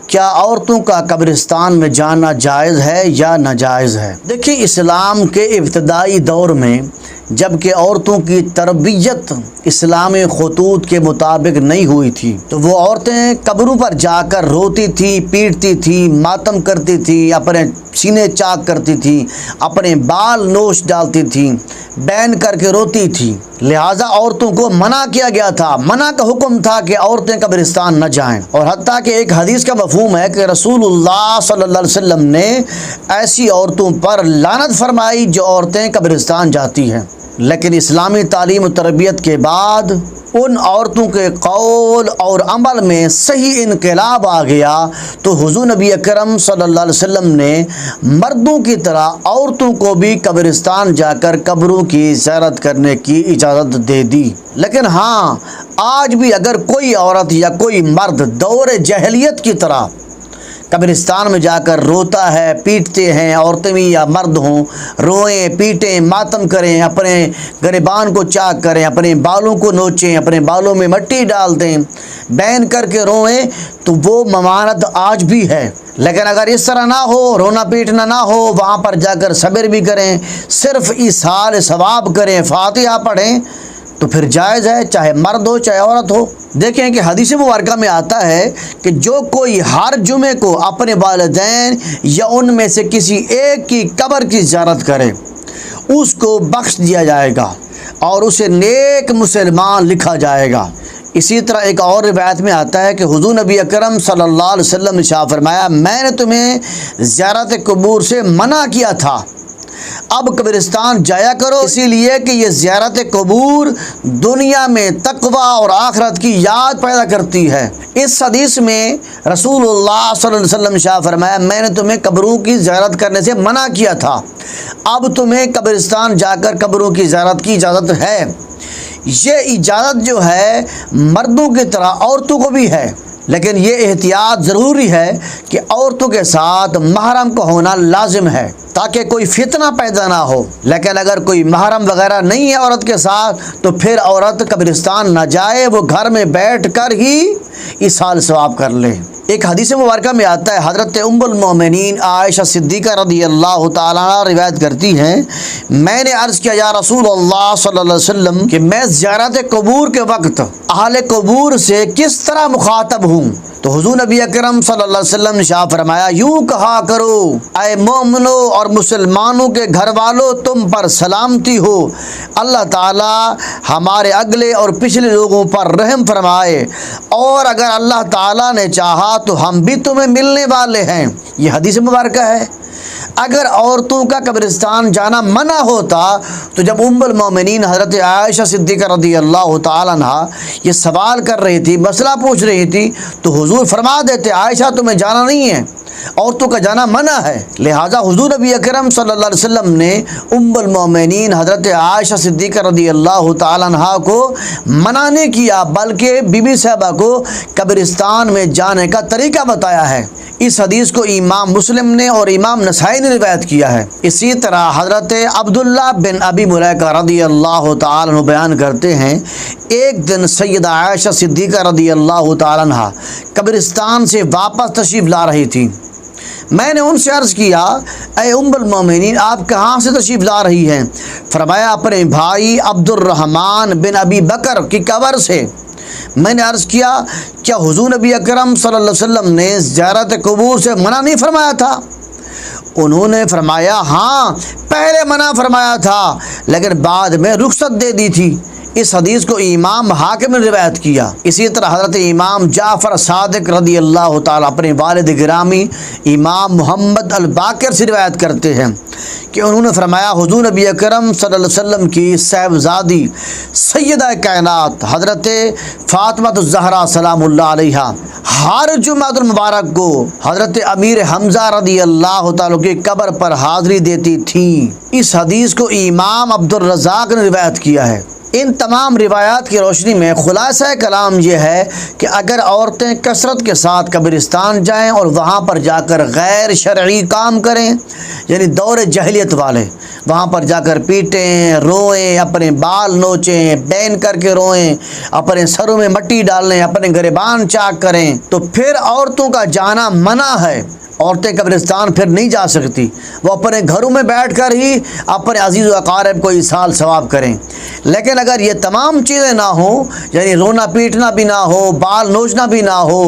کیا عورتوں کا قبرستان میں جانا جائز ہے یا ناجائز ہے؟ دیکھیں، اسلام کے ابتدائی دور میں جب کہ عورتوں کی تربیت اسلامی خطوط کے مطابق نہیں ہوئی تھی تو وہ عورتیں قبروں پر جا کر روتی تھی، پیٹتی تھی، ماتم کرتی تھی، اپنے سینے چاک کرتی تھی، اپنے بال نوچ ڈالتی تھی، بین کر کے روتی تھی۔ لہٰذا عورتوں کو منع کیا گیا تھا، منع کا حکم تھا کہ عورتیں قبرستان نہ جائیں، اور حتیٰ کہ ایک حدیث کا مفہوم ہے کہ رسول اللہ صلی اللہ علیہ وسلم نے ایسی عورتوں پر لعنت فرمائی جو عورتیں قبرستان جاتی ہیں۔ لیکن اسلامی تعلیم و تربیت کے بعد ان عورتوں کے قول اور عمل میں صحیح انقلاب آ گیا تو حضور نبی اکرم صلی اللہ علیہ وسلم نے مردوں کی طرح عورتوں کو بھی قبرستان جا کر قبروں کی زیارت کرنے کی اجازت دے دی۔ لیکن ہاں، آج بھی اگر کوئی عورت یا کوئی مرد دور جاہلیت کی طرح قبرستان میں جا کر روتا ہے، پیٹتے ہیں، عورتیں بھی یا مرد ہوں، روئیں، پیٹیں، ماتم کریں، اپنے گریبان کو چاک کریں، اپنے بالوں کو نوچیں، اپنے بالوں میں مٹی ڈال دیں، بین کر کے روئیں، تو وہ ممانعت آج بھی ہے۔ لیکن اگر اس طرح نہ ہو، رونا پیٹنا نہ ہو، وہاں پر جا کر صبر بھی کریں، صرف ایصال ثواب کریں، فاتحہ پڑھیں، تو پھر جائز ہے، چاہے مرد ہو چاہے عورت ہو۔ دیکھیں کہ حدیث مبارکہ میں آتا ہے کہ جو کوئی ہر جمعے کو اپنے والدین یا ان میں سے کسی ایک کی قبر کی زیارت کرے اس کو بخش دیا جائے گا اور اسے نیک مسلمان لکھا جائے گا۔ اسی طرح ایک اور روایت میں آتا ہے کہ حضور نبی اکرم صلی اللہ علیہ وسلم نے ارشاد فرمایا، میں نے تمہیں زیارت قبور سے منع کیا تھا، اب قبرستان جایا کرو، اسی لیے کہ یہ زیارت قبور دنیا میں تقوی اور آخرت کی یاد پیدا کرتی ہے۔ اس حدیث میں رسول اللہ صلی اللہ علیہ وسلم نے ارشاد فرمایا، میں نے تمہیں قبروں کی زیارت کرنے سے منع کیا تھا، اب تمہیں قبرستان جا کر قبروں کی زیارت کی اجازت ہے۔ یہ اجازت جو ہے مردوں کی طرح عورتوں کو بھی ہے، لیکن یہ احتیاط ضروری ہے کہ عورتوں کے ساتھ محرم کا ہونا لازم ہے تاکہ کوئی فتنہ پیدا نہ ہو۔ لیکن اگر کوئی محرم وغیرہ نہیں ہے عورت کے ساتھ تو پھر عورت قبرستان نہ جائے، وہ گھر میں بیٹھ کر ہی ایصال ثواب کر لے۔ ایک حدیث مبارکہ میں آتا ہے، حضرت ام المومنین عائشہ صدیقہ رضی اللہ تعالیٰ عنہ روایت کرتی ہیں، میں نے عرض کیا یا رسول اللہ صلی اللہ علیہ وسلم کہ میں زیارت قبور کے وقت اہل قبور سے کس طرح مخاطب ہوں؟ تو حضور نبی اکرم صلی اللہ علیہ وسلم نے ارشاد فرمایا، یوں کہا کرو، اے مومنوں اور مسلمانوں کے گھر والوں، تم پر سلامتی ہو، اللہ تعالیٰ ہمارے اگلے اور پچھلے لوگوں پر رحم فرمائے، اور اگر اللہ تعالیٰ نے چاہا تو ہم بھی تمہیں ملنے والے ہیں۔ یہ حدیث مبارکہ ہے۔ اگر عورتوں کا قبرستان جانا منع ہوتا تو جب ام المومنین حضرت عائشہ صدیقہ رضی اللہ تعالیٰ عنہ یہ سوال کر رہی تھی، مسئلہ پوچھ رہی تھی، تو حضور فرما دیتے، عائشہ تمہیں جانا نہیں ہے، عورتوں کا جانا منع ہے۔ لہٰذا حضور نبی اکرم صلی اللہ علیہ وسلم نے ام المومنین حضرت عائشہ صدیقہ رضی اللہ تعالیٰ عنہ کو منع نہیں کیا، بلکہ بی بی صاحبہ کو قبرستان میں جانے کا طریقہ بتایا ہے۔ اس حدیث کو امام مسلم نے اور امام نسائی نے روایت کیا ہے۔ اسی طرح حضرت عبداللہ بن ابی ملیکہ رضی اللہ تعالیٰ عنہ بیان کرتے ہیں، ایک دن سیدہ عائشہ صدیقہ رضی اللہ تعالیٰ عنہ قبرستان سے واپس تشریف لا رہی تھی۔ میں نے ان سے عرض کیا، اے ام المومنین، آپ کہاں سے تشریف لا رہی ہیں؟ فرمایا، اپنے بھائی عبد الرحمن بن ابی بکر کی قبر سے۔ میں نے عرض کیا، کیا حضور نبی اکرم صلی اللہ علیہ وسلم نے زیارت قبور سے منع نہیں فرمایا تھا؟ انہوں نے فرمایا، ہاں پہلے منع فرمایا تھا لیکن بعد میں رخصت دے دی تھی۔ اس حدیث کو امام حاکم نے روایت کیا۔ اسی طرح حضرت امام جعفر صادق رضی اللہ تعالیٰ اپنے والد گرامی امام محمد الباقر سے روایت کرتے ہیں کہ انہوں نے فرمایا، حضور نبی اکرم صلی اللہ علیہ وسلم کی صاحبزادی سیدہ کائنات حضرت فاطمہ الزہرا سلام اللہ علیہا ہر جمعہ المبارک کو حضرت امیر حمزہ رضی اللہ تعالیٰ کی قبر پر حاضری دیتی تھیں۔ اس حدیث کو امام عبد الرزاق نے روایت کیا ہے۔ ان تمام روایات کی روشنی میں خلاصہ کلام یہ ہے کہ اگر عورتیں کثرت کے ساتھ قبرستان جائیں اور وہاں پر جا کر غیر شرعی کام کریں، یعنی دور جاہلیت والے، وہاں پر جا کر پیٹیں، روئیں، اپنے بال نوچیں، بین کر کے روئیں، اپنے سروں میں مٹی ڈالیں، اپنے گریبان چاک کریں، تو پھر عورتوں کا جانا منع ہے۔ عورتیں قبرستان پھر نہیں جا سکتی، وہ اپنے گھروں میں بیٹھ کر ہی اپنے عزیز و اقارب کو ایصال ثواب کریں۔ لیکن اگر یہ تمام چیزیں نہ ہوں، یعنی رونا پیٹنا بھی نہ ہو، بال نوچنا بھی نہ ہو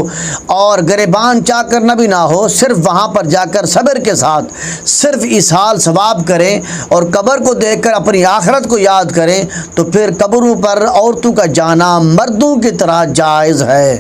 اور گریبان چاک کرنا بھی نہ ہو، صرف وہاں پر جا کر صبر کے ساتھ صرف ایصال ثواب کریں اور قبر کو دیکھ کر اپنی آخرت کو یاد کریں، تو پھر قبروں پر عورتوں کا جانا مردوں کی طرح جائز ہے۔